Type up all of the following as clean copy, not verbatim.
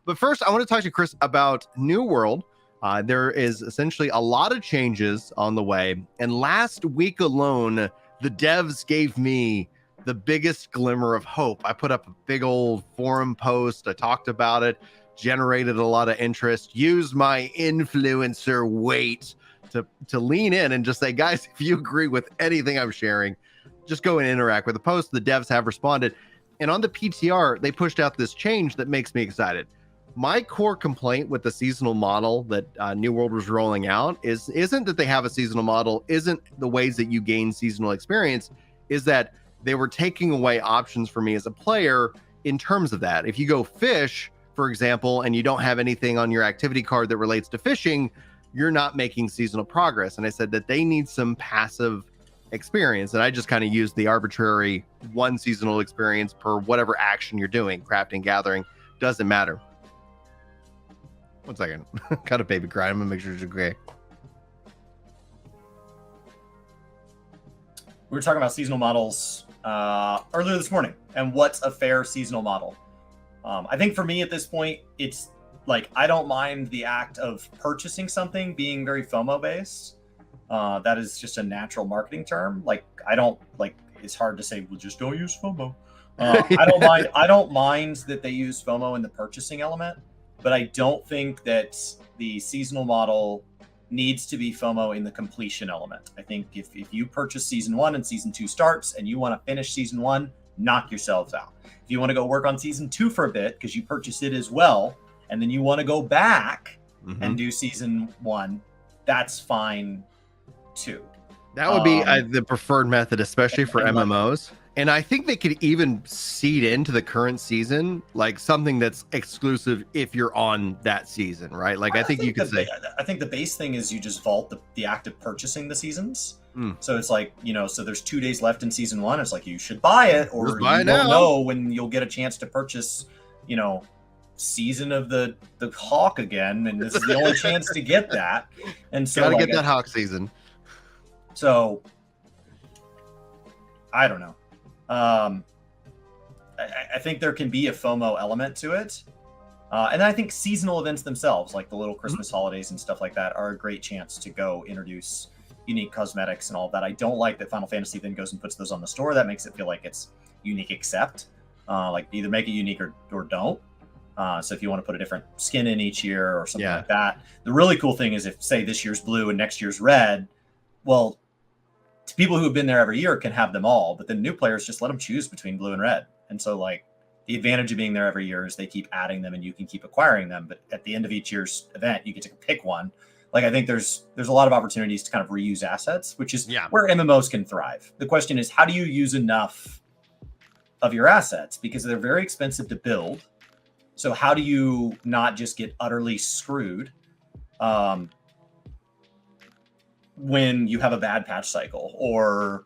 But first, I want to talk to Chris about New World. There is essentially a lot of changes on the way. And last week alone, the devs gave me the biggest glimmer of hope. I put up a big old forum post. I talked about it, generated a lot of interest, used my influencer weight to lean in and just say, guys, if you agree with anything I'm sharing, just go and interact with the post. The devs have responded. And on the PTR, they pushed out this change that makes me excited. My core complaint with the seasonal model that New World was rolling out isn't that they have a seasonal model, isn't the ways that you gain seasonal experience, is that they were taking away options for me as a player in terms of that. If you go fish, for example, and you don't have anything on your activity card that relates to fishing, you're not making seasonal progress. And I said that they need some passive experience. And I just kind of used the arbitrary one seasonal experience per whatever action you're doing, crafting, gathering, doesn't matter. 1 second. Got a baby cry. I'm gonna make sure it's okay. We were talking about seasonal models earlier this morning and what's a fair seasonal model. I think for me at this point, it's like, I don't mind the act of purchasing something being very FOMO based. That is just a natural marketing term. Like, I don't like, it's hard to say, well, just don't use FOMO. I don't mind that they use FOMO in the purchasing element, but I don't think that the seasonal model needs to be FOMO in the completion element. I think if you purchase season 1 and season 2 starts and you want to finish season 1, knock yourselves out. If you want to go work on season 2 for a bit because you purchased it as well, and then you want to go back and do season 1, that's fine too. That would be the preferred method, especially for MMOs. And I think they could even seed into the current season, like something that's exclusive if you're on that season, right? Like, I think you could say. I think the base thing is you just vault the act of purchasing the seasons. So it's like, so there's 2 days left in season 1. It's like, you should buy it, or you won't know when you'll get a chance to purchase, season of the hawk again. And this is the only chance to get that. And so gotta get that hawk season. So I don't know. I think there can be a FOMO element to it. And I think seasonal events themselves, like the little Christmas holidays and stuff like that, are a great chance to go introduce unique cosmetics and all of that. I don't like that Final Fantasy then goes and puts those on the store. That makes it feel like it's unique except. Like, either make it unique or don't. So if you want to put a different skin in each year or something like that. The really cool thing is if, say, this year's blue and next year's red, well, to people who have been there every year can have them all, but then new players just let them choose between blue and red. And so, like, the advantage of being there every year is they keep adding them and you can keep acquiring them. But at the end of each year's event, you get to pick one. Like, I think there's a lot of opportunities to kind of reuse assets, which is where MMOs can thrive. The question is, how do you use enough of your assets? Because they're very expensive to build. So how do you not just get utterly screwed when you have a bad patch cycle, or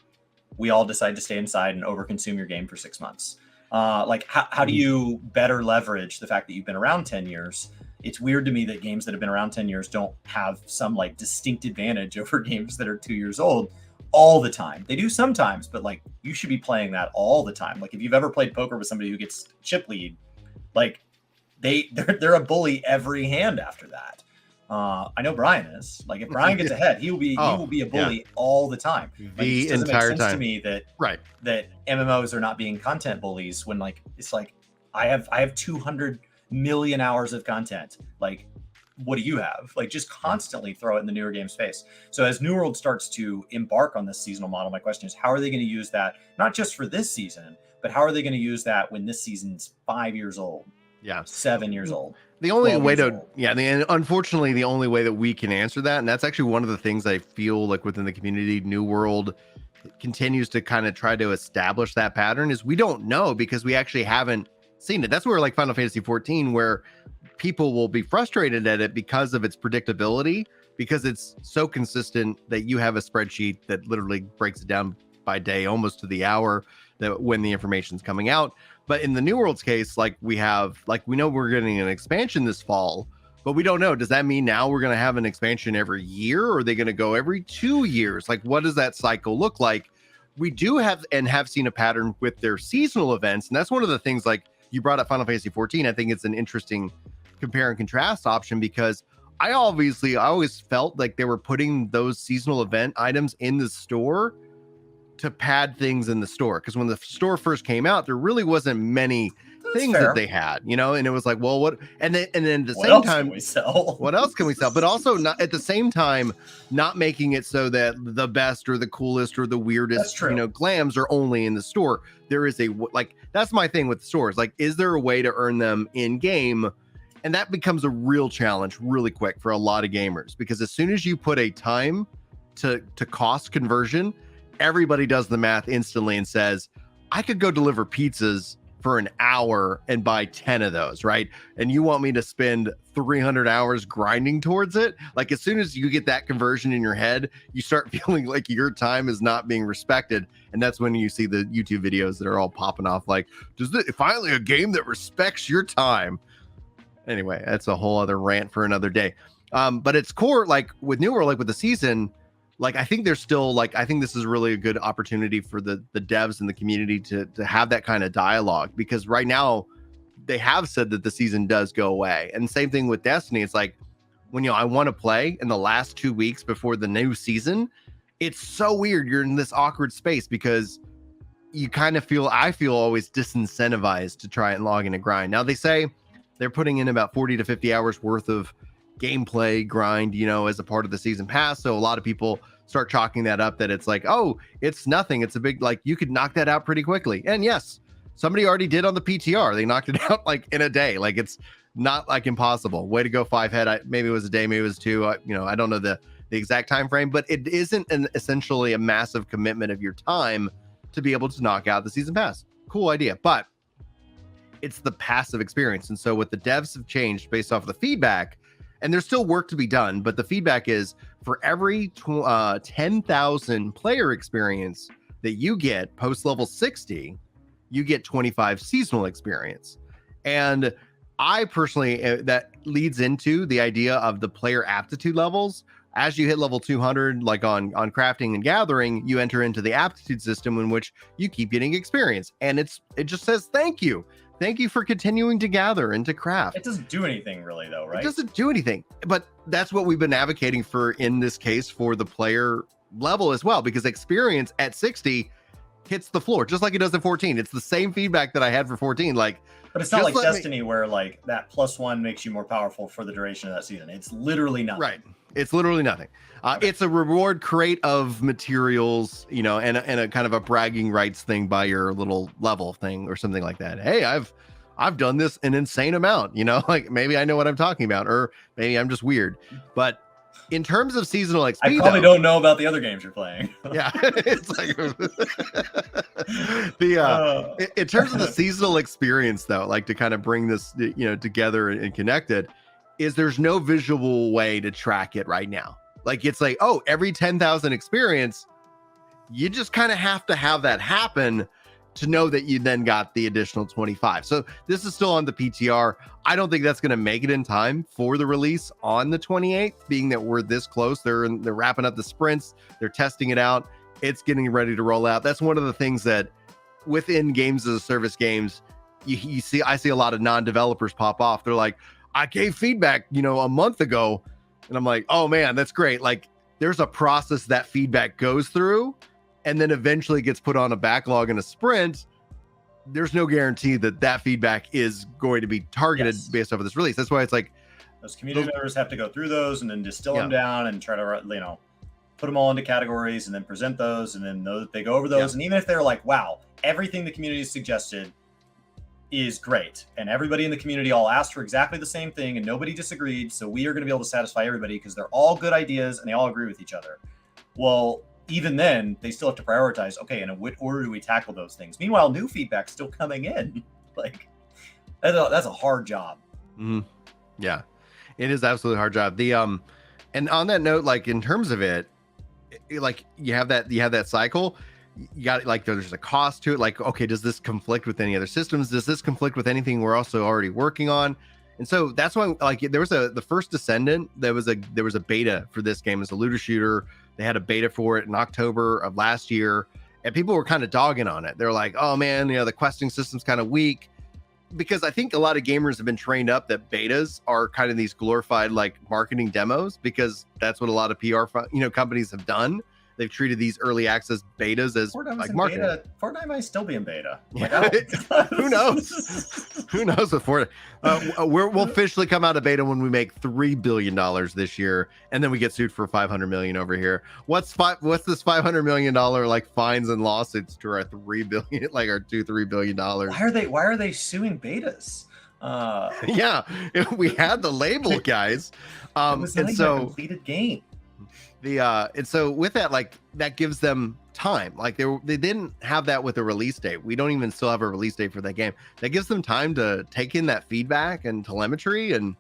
we all decide to stay inside and overconsume your game for 6 months? Like, how do you better leverage the fact that you've been around 10 years? It's weird to me that games that have been around 10 years don't have some like distinct advantage over games that are 2 years old all the time. They do sometimes, but like, you should be playing that all the time. Like, if you've ever played poker with somebody who gets chip lead, like, they're a bully every hand after that. I know Brian is. Like, if Brian gets ahead, he will be a bully all the time. Like, it doesn't make sense to me that MMOs are not being content bullies when, like, it's like, I have 200 million hours of content. Like, what do you have? Like, just constantly throw it in the newer game space. So as New World starts to embark on this seasonal model, my question is, how are they going to use that, not just for this season, but how are they going to use that when this season's 5 years old? 7 years old. The only way to, unfortunately, the only way that we can answer that, and that's actually one of the things I feel like within the community, New World continues to kind of try to establish that pattern, is we don't know because we actually haven't seen it. That's where, like, Final Fantasy 14, where people will be frustrated at it because of its predictability, because it's so consistent that you have a spreadsheet that literally breaks it down by day, almost to the hour, that when the information's coming out. But in the New World's case, like, we know we're getting an expansion this fall, but we don't know. Does that mean now we're going to have an expansion every year, or are they going to go every 2 years? Like, what does that cycle look like? We do have seen a pattern with their seasonal events. And that's one of the things, like, you brought up Final Fantasy 14. I think it's an interesting compare and contrast option, because I always felt like they were putting those seasonal event items in the store to pad things in the store. Because when the store first came out, there really wasn't many things that they had, and it was like, well, what? And then at the same time, can we sell? What else can we sell? But also not at the same time, not making it so that the best or the coolest or the weirdest, glams are only in the store. There is that's my thing with the stores. Like, is there a way to earn them in game? And that becomes a real challenge really quick for a lot of gamers, because as soon as you put a time to cost conversion, everybody does the math instantly and says, I could go deliver pizzas for an hour and buy 10 of those, right? And you want me to spend 300 hours grinding towards it? Like, as soon as you get that conversion in your head, you start feeling like your time is not being respected. And that's when you see the YouTube videos that are all popping off like, finally a game that respects your time? Anyway, that's a whole other rant for another day. But its core, like with New World, like with the season, like I think there's still I think this is really a good opportunity for the devs and the community to have that kind of dialogue, because right now they have said that the season does go away. And same thing with Destiny. It's like, when I want to play in the last 2 weeks before the new season, it's so weird. You're in this awkward space because you kind of I feel always disincentivized to try and log in and grind. Now they say they're putting in about 40 to 50 hours worth of gameplay grind, as a part of the season pass. So a lot of people start chalking that up, that it's like, oh, it's nothing. It's a big, you could knock that out pretty quickly. And yes, somebody already did on the PTR. They knocked it out in a day. Like, it's not impossible. Way to go, Five Head. Maybe it was a day, maybe it was two. I don't know the exact time frame, but it isn't essentially a massive commitment of your time to be able to knock out the season pass. Cool idea, but it's the passive experience. And so what the devs have changed based off of the feedback, and there's still work to be done, but the feedback is, for every 10,000 player experience that you get post level 60, you get 25 seasonal experience. And I personally, that leads into the idea of the player aptitude levels. As you hit level 200, like on crafting and gathering, you enter into the aptitude system in which you keep getting experience. And it just says, thank you. Thank you for continuing to gather and to craft. It doesn't do anything really, though, right? It doesn't do anything. But that's what we've been advocating for in this case for the player level as well, because experience at 60 hits the floor just like it does in 14. It's the same feedback that I had for 14. But it's not like Destiny where that +1 makes you more powerful for the duration of that season. It's literally nothing. Right. It's literally nothing. It's a reward crate of materials, and a kind of a bragging rights thing by your little level thing or something like that. Hey, I've done this an insane amount, like maybe I know what I'm talking about, or maybe I'm just weird. But in terms of seasonal XP, I probably don't know about the other games you're playing. Yeah, it's like in terms of the seasonal experience, though, to kind of bring this, together and connect it, is there's no visual way to track it right now. It's like, oh, every 10,000 experience, you just kind of have to have that happen to know that you then got the additional 25. So this is still on the PTR. I don't think that's going to make it in time for the release on the 28th, being that we're this close. They're wrapping up the sprints. They're testing it out. It's getting ready to roll out. That's one of the things that within games as a service games, I see a lot of non-developers pop off. They're like, I gave feedback, a month ago. And I'm like, oh man, that's great. There's a process that feedback goes through and then eventually gets put on a backlog in a sprint. There's no guarantee that feedback is going to be targeted based off of this release. That's why it's like, those community members have to go through those and then distill them down and try to, put them all into categories and then present those. And then they go over those. And even if they're like, wow, everything the community suggested is great, and everybody in the community all asked for exactly the same thing and nobody disagreed, so we are going to be able to satisfy everybody because they're all good ideas and they all agree with each other. Well, even then they still have to prioritize, okay, and in what order do we tackle those things? Meanwhile, new feedback's still coming in. That's a hard job. Mm-hmm. Yeah, it is absolutely a hard job. And on that note, in terms of it, you have that cycle. You got there's a cost to it. Okay, does this conflict with any other systems? Does this conflict with anything we're also already working on? And so that's why there was the first Descendant, there was a beta for this game as a looter shooter. They had a beta for it in October of last year, and people were kind of dogging on it. They're like, oh man, the questing system's kind of weak. because I think a lot of gamers have been trained up that betas are kind of these glorified like marketing demos, because that's what a lot of companies have done. They've treated these early access betas as like marketing. Beta. Fortnite might still be in beta. Yeah. Who knows? Who knows with Fortnite? We'll officially come out of beta when we make $3 billion this year, and then we get sued for $500 million over here. What's this $500 million like fines and lawsuits to our $3 billion, like our $3 billion? Why are they suing betas? Yeah, we had the label, guys. It was not even a completed game. And so with that, like that gives them time. Like they didn't have that with a release date. We don't even still have a release date for that game. That gives them time to take in that feedback and telemetry and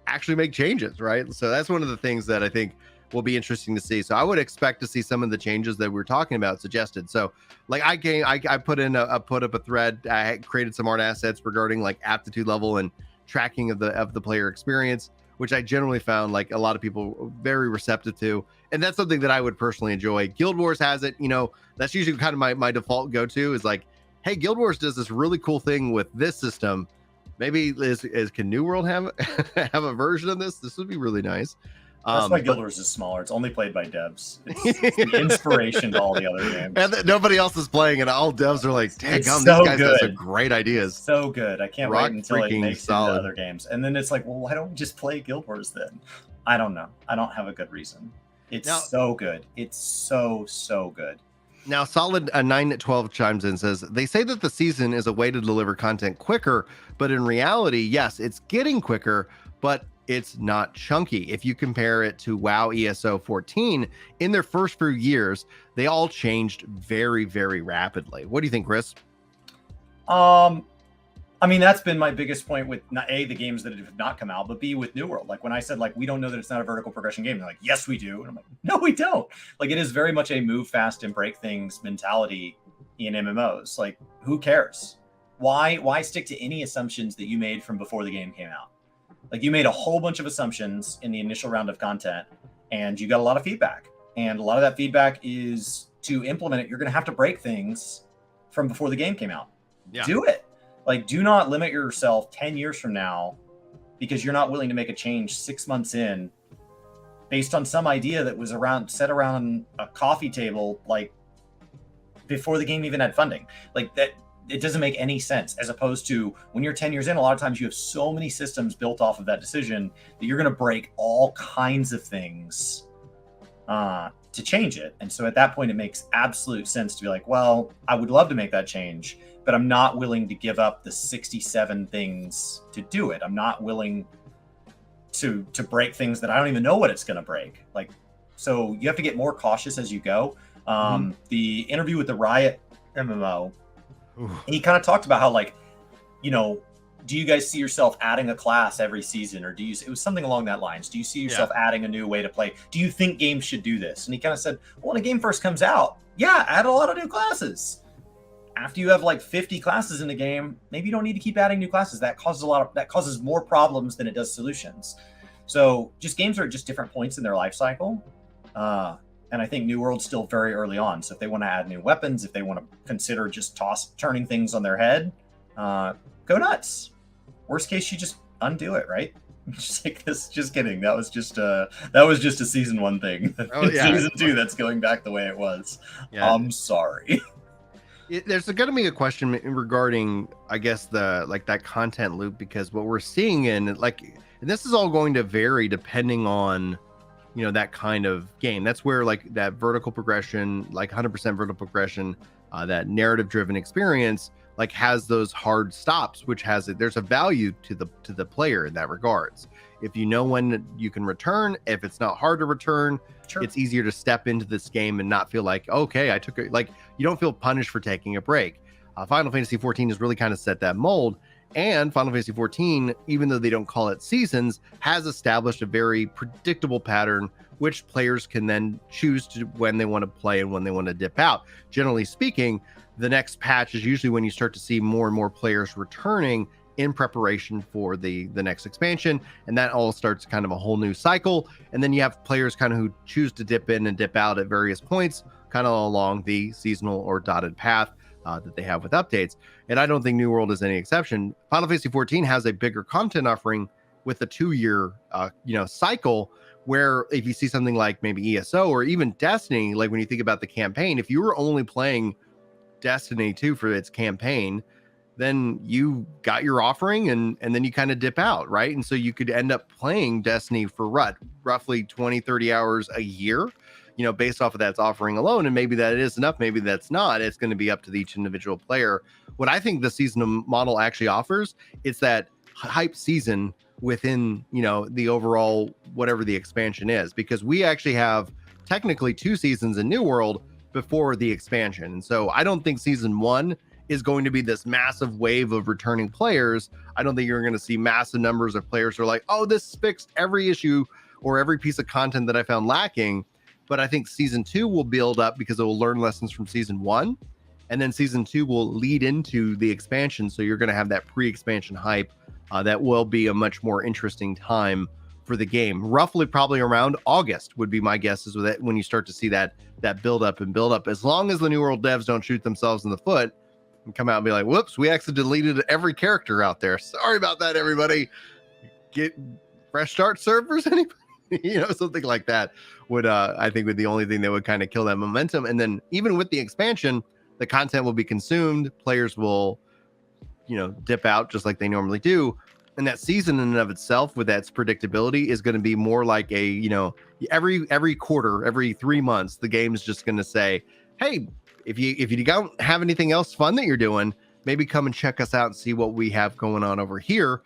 actually make changes, right? So that's one of the things that I think will be interesting to see. So I would expect to see some of the changes that we're talking about suggested. So like I put up a thread. I created some art assets regarding like aptitude level and tracking of the player experience, which I generally found like a lot of people very receptive to. And that's something that I would personally enjoy. Guild Wars has it, that's usually kind of my default go-to is like, hey, Guild Wars does this really cool thing with this system. Maybe can New World have a version of this? This would be really nice. That's why Guild Wars is smaller. It's only played by devs. It's the inspiration to all the other games. And nobody else is playing it. All devs are like, dang, these guys have some great ideas. So good. I can't wait until it makes it into other games. And then it's like, well, why don't we just play Guild Wars then? I don't know. I don't have a good reason. It's so good. It's so good. Now, Solid 912 chimes in and says, they say that the season is a way to deliver content quicker, but in reality, yes, it's getting quicker, but it's not chunky. If you compare it to WoW ESO 14, in their first few years, they all changed very, very rapidly. What do you think, Chris? I mean, that's been my biggest point with not A, the games that have not come out, but B, with New World. Like when I said, like, we don't know that it's not a vertical progression game, they're like, yes, we do. And I'm like, no, we don't. Like, it is very much a move fast and break things mentality in MMOs. Like, who cares? Why stick to any assumptions that you made from before the game came out? Like, you made a whole bunch of assumptions in the initial round of content, and you got a lot of feedback. And a lot of that feedback is to implement it, you're going to have to break things from before the game came out. Yeah. Do it. Like, do not limit yourself 10 years from now because you're not willing to make a change 6 months in based on some idea that was set around a coffee table, like before the game even had funding. Like that, it doesn't make any sense, as opposed to when you're 10 years in, a lot of times you have so many systems built off of that decision that you're going to break all kinds of things to change it. And so at that point, it makes absolute sense to be like, well, I would love to make that change, but I'm not willing to give up the 67 things to do it. I'm not willing to break things that I don't even know what it's going to break. Like, so you have to get more cautious as you go. The interview with the Riot MMO, he kind of talked about how, like, do you guys see yourself adding a class every season, or it was something along that lines. Do you see yourself adding a new way to play? Do you think games should do this? And he kind of said, well, when a game first comes out, add a lot of new classes. After you have like 50 classes in the game, maybe you don't need to keep adding new classes. That causes more problems than it does solutions. So games are at just different points in their life cycle. And I think New World's still very early on. So if they want to add new weapons, if they want to consider just turning things on their head, go nuts. Worst case, you just undo it, right? Just like this. Just kidding. That was just a season 1 thing. Season 2, that's going back the way it was. I'm sorry. There's going to be a question regarding, I guess, that content loop, because what we're seeing and this is all going to vary depending on, that kind of game. That's where like that vertical progression, like 100% vertical progression, that narrative driven experience, like has those hard stops, which there's a value to the player in that regards. If you know when you can return, if it's not hard to return, it's easier to step into this game and not feel like, okay, I took it. Like, you don't feel punished for taking a break. Final Fantasy 14 has really kind of set that mold. And Final Fantasy 14, even though they don't call it seasons, has established a very predictable pattern, which players can then choose to when they want to play and when they want to dip out. Generally speaking, the next patch is usually when you start to see more and more players returning in preparation for the next expansion, and that all starts kind of a whole new cycle. And then you have players kind of who choose to dip in and dip out at various points, kind of along the seasonal or dotted path. that they have with updates. And I don't think New World is any exception. Final Fantasy 14 has a bigger content offering with a 2-year cycle, where if you see something like maybe ESO or even Destiny, like when you think about the campaign, if you were only playing Destiny 2 for its campaign, then you got your offering and then you kind of dip out, right? And so you could end up playing Destiny for roughly 20-30 hours a year, based off of that offering alone. And maybe that is enough, maybe that's not. It's going to be up to each individual player. What I think the season model actually offers is that hype season within the overall whatever the expansion is, because we actually have technically 2 seasons in New World before the expansion. And so I don't think season 1 is going to be this massive wave of returning players. I don't think you're going to see massive numbers of players who are like, oh, this fixed every issue or every piece of content that I found lacking. But I think season 2 will build up because it will learn lessons from season 1. And then season 2 will lead into the expansion. So you're going to have that pre-expansion hype. That will be a much more interesting time for the game. Roughly probably around August would be my guess, is that when you start to see that build up, as long as the New World devs don't shoot themselves in the foot and come out and be like, whoops, we actually deleted every character out there. Sorry about that, everybody. Get fresh start servers, anybody? Something like that would, I think, would the only thing that would kind of kill that momentum. And then even with the expansion, the content will be consumed. Players will, dip out just like they normally do. And that season in and of itself, with that predictability, is going to be more like a, every quarter, every 3 months, the game is just going to say, hey, if you don't have anything else fun that you're doing, maybe come and check us out and see what we have going on over here.